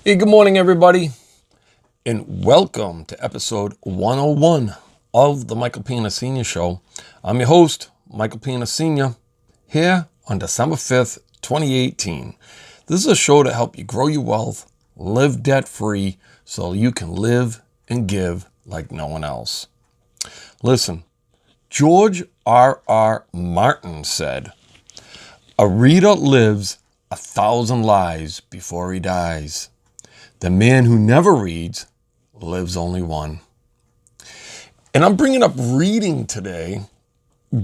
Hey, good morning, everybody, and welcome to episode 101 of the Michael Pina Sr. Show. I'm your host, Michael Pina Sr., here on December 5th, 2018. This is a show to help you grow your wealth, live debt-free, so you can live and give like no one else. Listen, George R.R. Martin said, "A reader lives 1,000 lives before he dies. The man who never reads lives only one." And I'm bringing up reading today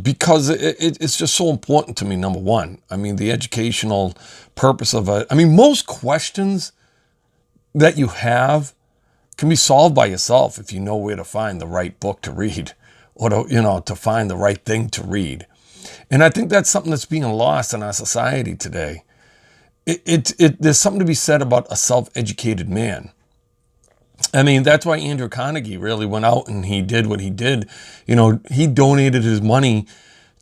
because it's just so important to me, number one. I mean, the educational purpose of it. I mean, most questions that you have can be solved by yourself if you know where to find the right book to read or to find the right thing to read. And I think that's something that's being lost in our society today. There's something to be said about a self-educated man. I mean, that's why Andrew Carnegie really went out and he did what he did. You know, he donated his money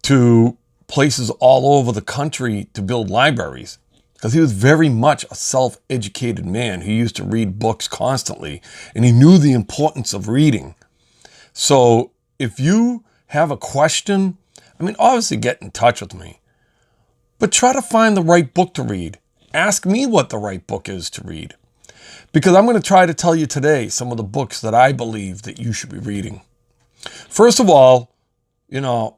to places all over the country to build libraries because he was very much a self-educated man who used to read books constantly, and he knew the importance of reading. So if you have a question, I mean, obviously get in touch with me, but try to find the right book to read. Ask me what the right book is to read, because I'm going to try to tell you today some of the books that I believe that you should be reading. First of all, I know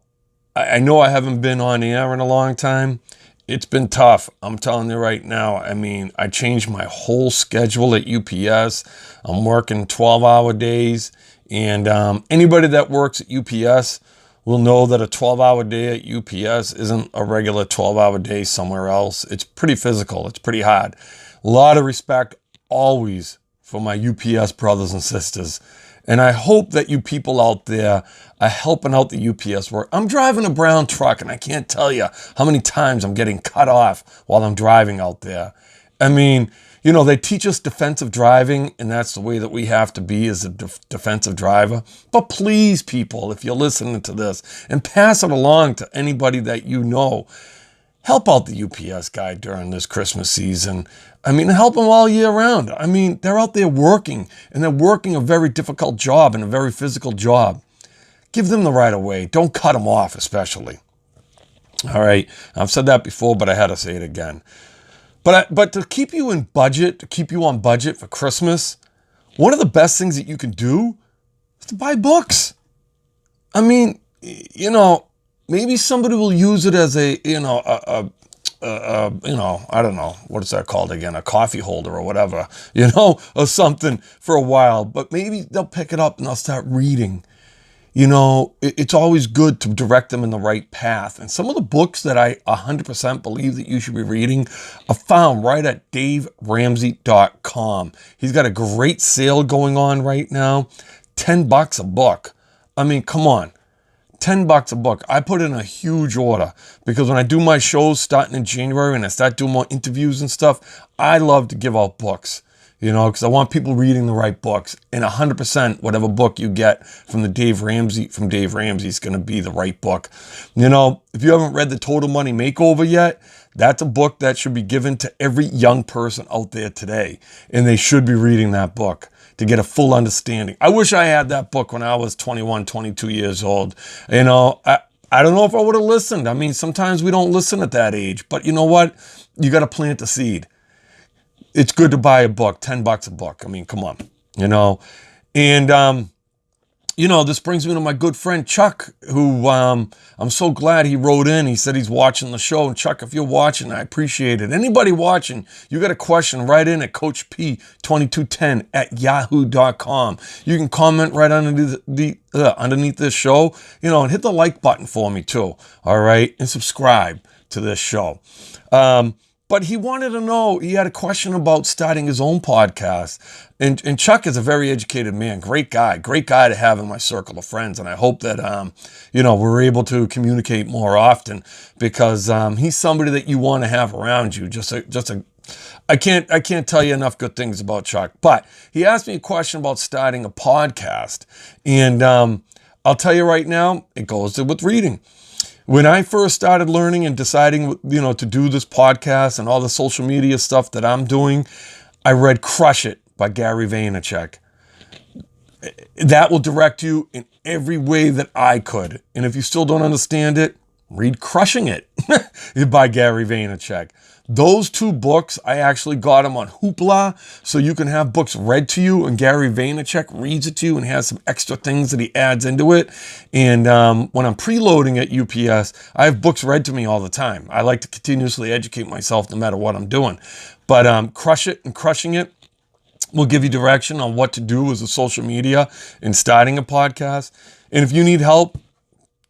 I haven't been on air in a long time. It's been tough. I'm telling you right now. I mean, I changed my whole schedule at UPS. I'm working 12-hour days, and anybody that works at UPS will know that a 12-hour day at UPS isn't a regular 12-hour day somewhere else. It's pretty physical. It's pretty hard. A lot of respect always for my UPS brothers and sisters. And I hope that you people out there are helping out the UPS work. I'm driving a brown truck, and I can't tell you how many times I'm getting cut off while I'm driving out there. I mean, they teach us defensive driving, and that's the way that we have to be as a defensive driver. But please, people, if you're listening to this, and pass it along to anybody that you know, help out the UPS guy during this Christmas season. I mean, help them all year round. I mean, they're out there working, and they're working a very difficult job and a very physical job. Give them the right of way. Don't cut them off, especially. All right, I've said that before, but I had to say it again. But to keep you in budget, to keep you on budget for Christmas, one of the best things that you can do is to buy books. I mean, maybe somebody will use it as I don't know, what is that called again? A coffee holder or whatever, or something for a while. But maybe they'll pick it up and they'll start reading. It's always good to direct them in the right path. And some of the books that I 100% believe that you should be reading are found right at DaveRamsey.com. He's got a great sale going on right now. $10 a book. I mean, come on. $10 a book. I put in a huge order because when I do my shows starting in January and I start doing more interviews and stuff, I love to give out books. Because I want people reading the right books. And 100%, whatever book you get from Dave Ramsey is going to be the right book. If you haven't read The Total Money Makeover yet, that's a book that should be given to every young person out there today. And they should be reading that book to get a full understanding. I wish I had that book when I was 21, 22 years old. I don't know if I would have listened. I mean, sometimes we don't listen at that age. But you know what? You got to plant the seed. It's good to buy a book, $10 a book. I mean, come on, And, this brings me to my good friend Chuck, who I'm so glad he wrote in. He said he's watching the show. And Chuck, if you're watching, I appreciate it. Anybody watching, you got a question, write in at CoachP2210@yahoo.com. You can comment right underneath this show, and hit the like button for me too. All right. And subscribe to this show. But he wanted to know, he had a question about starting his own podcast. And Chuck is a very educated man, great guy to have in my circle of friends. And I hope that, we're able to communicate more often because he's somebody that you want to have around you. I can't tell you enough good things about Chuck. But he asked me a question about starting a podcast. And I'll tell you right now, it goes with reading. When I first started learning and deciding, to do this podcast and all the social media stuff that I'm doing, I read Crush It by Gary Vaynerchuk. That will direct you in every way that I could. And if you still don't understand it, read Crushing It by Gary Vaynerchuk. Those two books, I actually got them on Hoopla, so you can have books read to you, and Gary Vaynerchuk reads it to you and has some extra things that he adds into it. And when I'm preloading at UPS, I have books read to me all the time. I like to continuously educate myself no matter what I'm doing. But Crush It and Crushing It will give you direction on what to do as a social media and starting a podcast. And if you need help,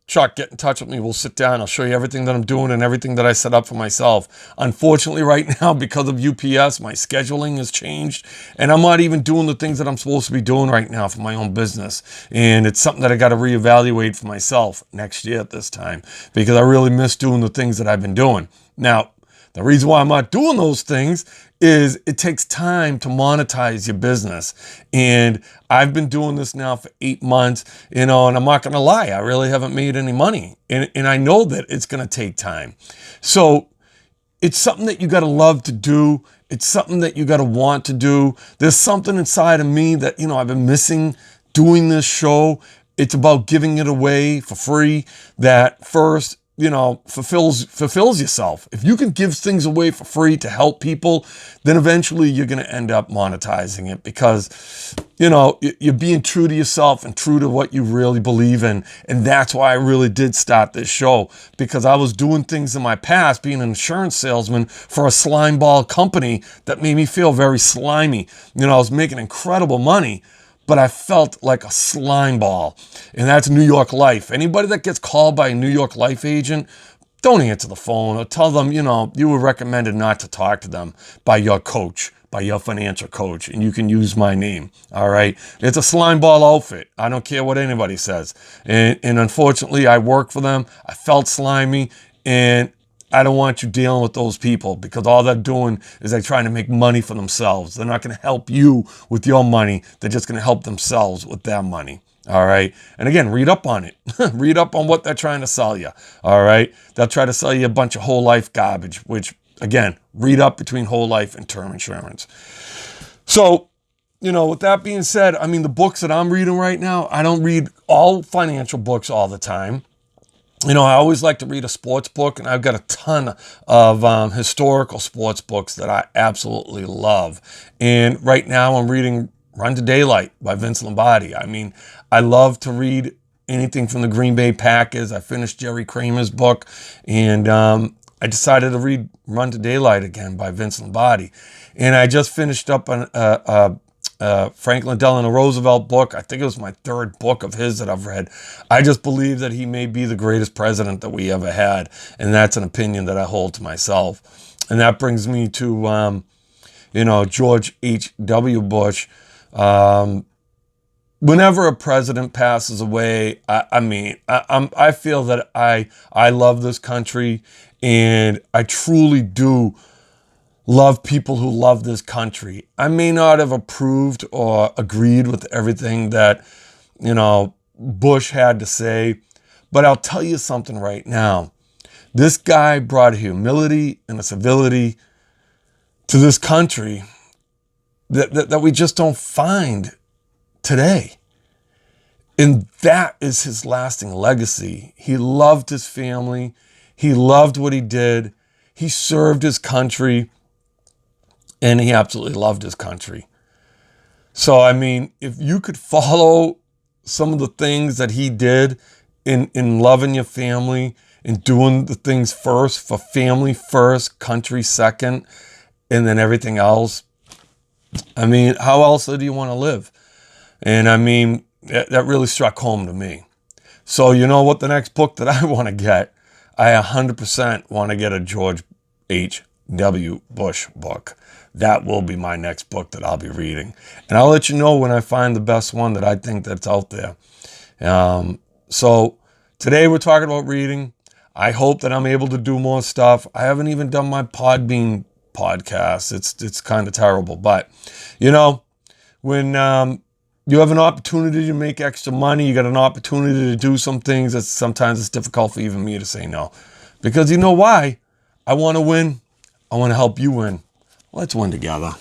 Chuck, get in touch with me. We'll sit down. I'll show you everything that I'm doing and everything that I set up for myself. Unfortunately, right now, because of UPS, my scheduling has changed, and I'm not even doing the things that I'm supposed to be doing right now for my own business. And it's something that I got to reevaluate for myself next year at this time, because I really miss doing the things that I've been doing. Now, the reason why I'm not doing those things is it takes time to monetize your business. And I've been doing this now for 8 months, and I'm not going to lie, I really haven't made any money. And I know that it's going to take time. So it's something that you got to love to do. It's something that you got to want to do. There's something inside of me that, I've been missing doing this show. It's about giving it away for free. That first, fulfills yourself. If you can give things away for free to help people, then eventually you're going to end up monetizing it, because, you're being true to yourself and true to what you really believe in. And that's why I really did start this show, because I was doing things in my past, being an insurance salesman for a slime ball company that made me feel very slimy. I was making incredible money, but I felt like a slime ball. And that's New York Life. Anybody that gets called by a New York Life agent, don't answer the phone, or tell them, you were recommended not to talk to them by your coach, by your financial coach, and you can use my name. All right. It's a slime ball outfit. I don't care what anybody says. And unfortunately, I worked for them. I felt slimy, and I don't want you dealing with those people, because all they're doing is they're trying to make money for themselves. They're not going to help you with your money. They're just going to help themselves with their money. All right. And again, read up on it. Read up on what they're trying to sell you. All right. They'll try to sell you a bunch of whole life garbage, which, again, read up between whole life and term insurance. So, with that being said, the books that I'm reading right now, I don't read all financial books all the time. I always like to read a sports book, and I've got a ton of historical sports books that I absolutely love. And right now I'm reading Run to Daylight by Vince Lombardi. I love to read anything from the Green Bay Packers. I finished Jerry Kramer's book, and I decided to read Run to Daylight again by Vince Lombardi. And I just finished up a Franklin Delano Roosevelt book. I think it was my third book of his that I've read. I just believe that he may be the greatest president that we ever had. And that's an opinion that I hold to myself. And that brings me to, George H.W. Bush. Whenever a president passes away, I feel that I love this country, and I truly do love people who love this country. I may not have approved or agreed with everything that, Bush had to say, but I'll tell you something right now. This guy brought humility and a civility to this country that we just don't find today. And that is his lasting legacy. He loved his family. He loved what he did. He served his country. And he absolutely loved his country. So, if you could follow some of the things that he did in loving your family and doing the things first, for family first, country second, and then everything else, how else do you want to live? And that really struck home to me. So, what the next book that I want to get? I 100% want to get a George H.W. Bush book. That will be my next book that I'll be reading. And I'll let you know when I find the best one that I think that's out there. So today we're talking about reading. I hope that I'm able to do more stuff. I haven't even done my Podbean podcast. It's kind of terrible. But, when you have an opportunity to make extra money, you got an opportunity to do some things that sometimes it's difficult for even me to say no. Because you know why? I want to win. I want to help you win. Let's win together.